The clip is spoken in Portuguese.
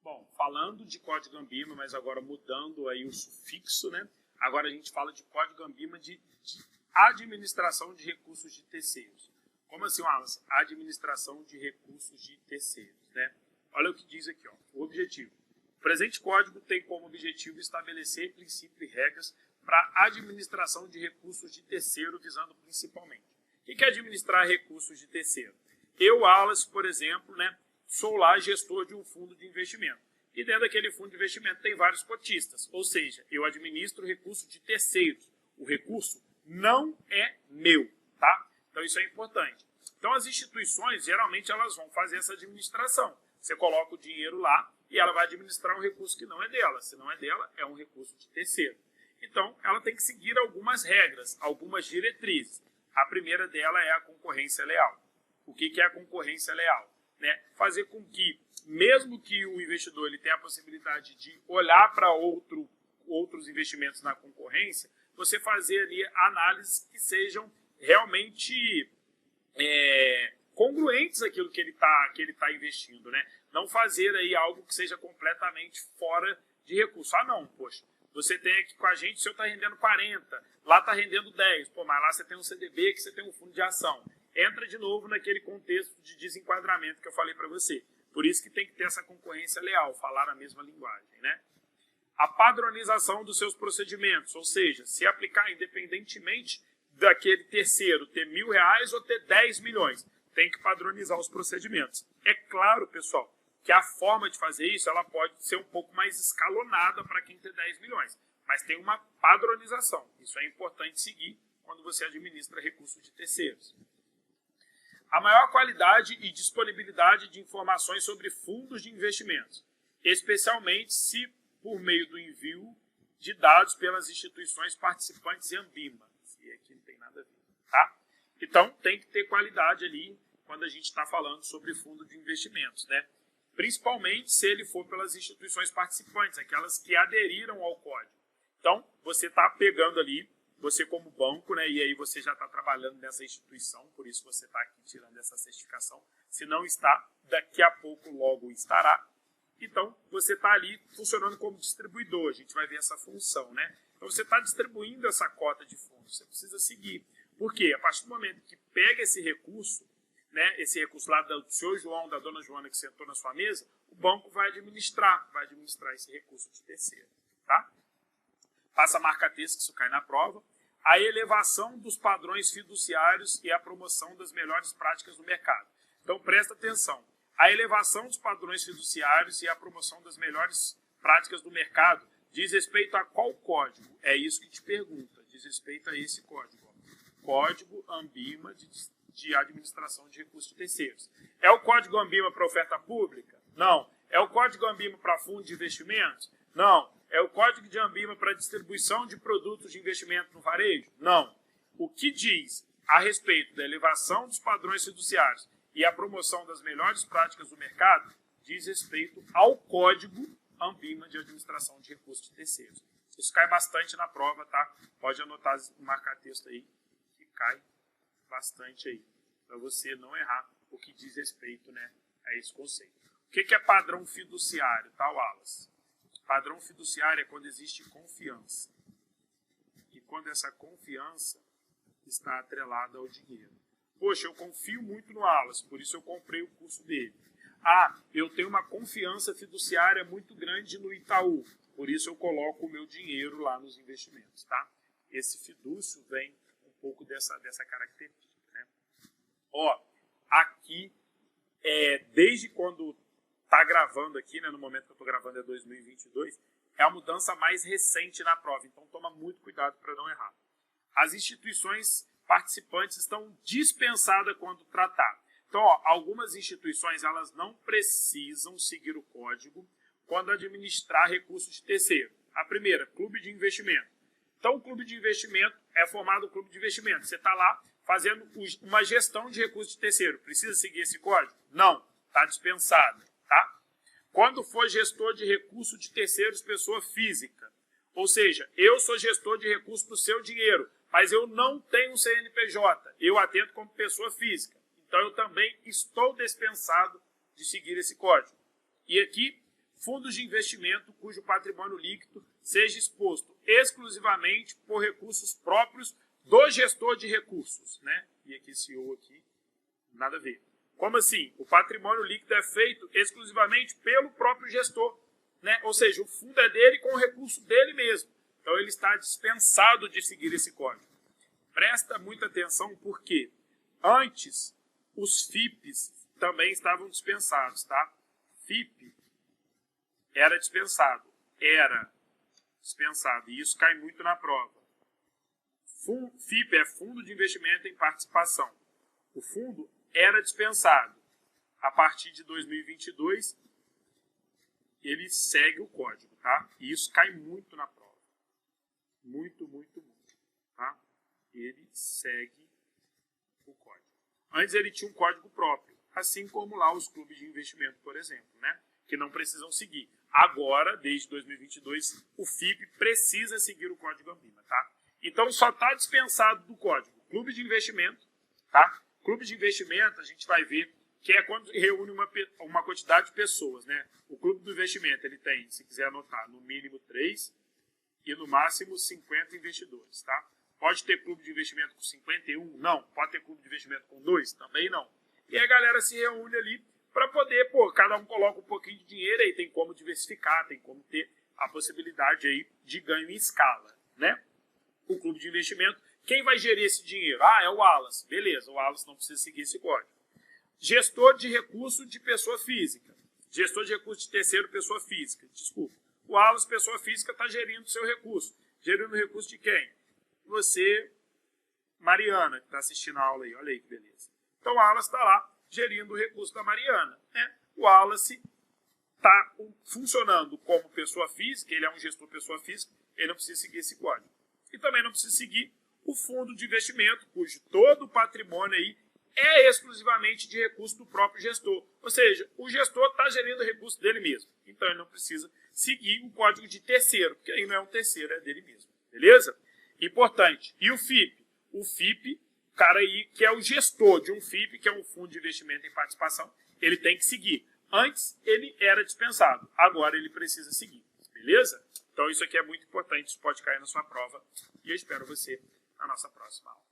Bom, falando de código ANBIMA, mas agora mudando aí o sufixo, né? Agora a gente fala de código ANBIMA de administração de recursos de terceiros. Como assim, Wallace? Administração de recursos de terceiros, né? Olha o que diz aqui, ó. O objetivo. O presente código tem como objetivo estabelecer princípios e regras para a administração de recursos de terceiro, visando principalmente. O que é administrar recursos de terceiro? Eu, Wallace, por exemplo, né, sou lá gestor de um fundo de investimento. E dentro daquele fundo de investimento tem vários cotistas. Ou seja, eu administro recursos de terceiros. O recurso não é meu, tá? Então isso é importante. Então as instituições, geralmente, elas vão fazer essa administração. Você coloca o dinheiro lá e ela vai administrar um recurso que não é dela. Se não é dela, é um recurso de terceiro. Então, ela tem que seguir algumas regras, algumas diretrizes. A primeira dela é a concorrência leal. O que é a concorrência leal? Né? Fazer com que, mesmo que o investidor ele tenha a possibilidade de olhar para outros investimentos na concorrência, você fazer ali análises que sejam realmente congruentes àquilo que ele tá investindo, né? Não fazer aí algo que seja completamente fora de recurso. Ah, não, poxa, você tem aqui com a gente, o seu está rendendo 40, lá está rendendo 10, pô, mas lá você tem um CDB, que você tem um fundo de ação. Entra de novo naquele contexto de desenquadramento que eu falei para você. Por isso que tem que ter essa concorrência leal, falar a mesma linguagem, né? A padronização dos seus procedimentos, ou seja, se aplicar independentemente daquele terceiro ter R$1.000 ou ter 10 milhões, tem que padronizar os procedimentos. É claro, pessoal, que a forma de fazer isso ela pode ser um pouco mais escalonada para quem tem 10 milhões, mas tem uma padronização. Isso é importante seguir quando você administra recursos de terceiros. A maior qualidade e disponibilidade de informações sobre fundos de investimentos, especialmente se por meio do envio de dados pelas instituições participantes em ANBIMA. E aqui não tem nada a ver, tá? Então, tem que ter qualidade ali quando a gente está falando sobre fundo de investimentos, né? Principalmente se ele for pelas instituições participantes, aquelas que aderiram ao código. Então, você está pegando ali, você como banco, né, e aí você já está trabalhando nessa instituição, por isso você está aqui tirando essa certificação. Se não está, daqui a pouco logo estará. Então, você está ali funcionando como distribuidor, a gente vai ver essa função, né? Então, você está distribuindo essa cota de fundos, você precisa seguir. Por quê? A partir do momento que pega esse recurso, né, esse recurso lá do senhor João, da dona Joana que sentou na sua mesa, o banco vai administrar esse recurso de terceiro, tá? Passa a marca-texto, que isso cai na prova. A elevação dos padrões fiduciários e a promoção das melhores práticas do mercado. Então, presta atenção. A elevação dos padrões fiduciários e a promoção das melhores práticas do mercado diz respeito a qual código? É isso que te pergunta. Diz respeito a esse código. Ó. Código ANBIMA de administração de recursos de terceiros. É o código ANBIMA para oferta pública? Não. É o código ANBIMA para fundo de investimentos? Não. É o código de ANBIMA para distribuição de produtos de investimento no varejo? Não. O que diz a respeito da elevação dos padrões fiduciários e a promoção das melhores práticas do mercado diz respeito ao código ANBIMA de administração de recursos de terceiros. Isso cai bastante na prova, tá? Pode anotar, marcar texto aí, que cai bastante aí, para você não errar o que diz respeito, né, a esse conceito. O que é padrão fiduciário, tá, Wallace? Padrão fiduciário é quando existe confiança. E quando essa confiança está atrelada ao dinheiro. Poxa, eu confio muito no Wallace, por isso eu comprei o curso dele. Ah, eu tenho uma confiança fiduciária muito grande no Itaú, por isso eu coloco o meu dinheiro lá nos investimentos, tá? Esse fidúcio vem um pouco dessa característica, né? Ó, aqui, desde quando está gravando aqui, né, no momento que eu estou gravando é 2022, é a mudança mais recente na prova, então toma muito cuidado para não errar. As instituições participantes estão dispensadas quando tratar. Então, ó, algumas instituições elas não precisam seguir o código quando administrar recursos de terceiro. A primeira, clube de investimento. Então, o clube de investimento é formado um clube de investimento. Você está lá fazendo uma gestão de recursos de terceiro. Precisa seguir esse código? Não, está dispensado. Tá? Quando for gestor de recurso de terceiros, pessoa física, ou seja, eu sou gestor de recurso do seu dinheiro, mas eu não tenho um CNPJ, eu atendo como pessoa física, então eu também estou dispensado de seguir esse código. E aqui, fundos de investimento cujo patrimônio líquido seja exposto exclusivamente por recursos próprios do gestor de recursos, né? E aqui esse ou aqui, nada a ver. Como assim? O patrimônio líquido é feito exclusivamente pelo próprio gestor, né? Ou seja, o fundo é dele com o recurso dele mesmo. Então ele está dispensado de seguir esse código. Presta muita atenção porque antes os FIPs também estavam dispensados, tá? FIP era dispensado, e isso cai muito na prova. FIP é Fundo de Investimento em Participação. O fundo era dispensado. A partir de 2022, ele segue o código, tá? E isso cai muito na prova. Muito, tá? Ele segue o código. Antes ele tinha um código próprio, assim como lá os clubes de investimento, por exemplo, né? Que não precisam seguir. Agora, desde 2022, o FIP precisa seguir o código ANBIMA, tá? Então, só está dispensado do código clube de investimento, tá? Clube de investimento, a gente vai ver que é quando reúne uma quantidade de pessoas, né? O clube do investimento, ele tem, se quiser anotar, no mínimo 3 e no máximo 50 investidores, tá? Pode ter clube de investimento com 51? Não. Pode ter clube de investimento com 2? Também não. E a galera se reúne ali para poder, cada um coloca um pouquinho de dinheiro aí, tem como diversificar, tem como ter a possibilidade aí de ganho em escala, né? O clube de investimento, quem vai gerir esse dinheiro? É o Wallace. Beleza, o Wallace não precisa seguir esse código. Gestor de recurso de pessoa física. Gestor de recurso de terceiro, pessoa física. Desculpa. O Wallace, pessoa física, está gerindo o seu recurso. Gerindo o recurso de quem? Você, Mariana, que está assistindo a aula aí. Olha aí que beleza. Então o Wallace está lá gerindo o recurso da Mariana, né? O Wallace está funcionando como pessoa física, ele é um gestor pessoa física, ele não precisa seguir esse código. E também não precisa seguir o fundo de investimento, cujo todo o patrimônio aí é exclusivamente de recurso do próprio gestor. Ou seja, o gestor está gerindo o recurso dele mesmo. Então ele não precisa seguir o código de terceiro, porque aí não é um terceiro, é dele mesmo. Beleza? Importante. E o FIP? O FIP, o cara aí que é o gestor de um FIP, que é um fundo de investimento em participação, ele tem que seguir. Antes ele era dispensado, agora ele precisa seguir. Beleza? Então isso aqui é muito importante, isso pode cair na sua prova. E eu espero você na nossa próxima aula.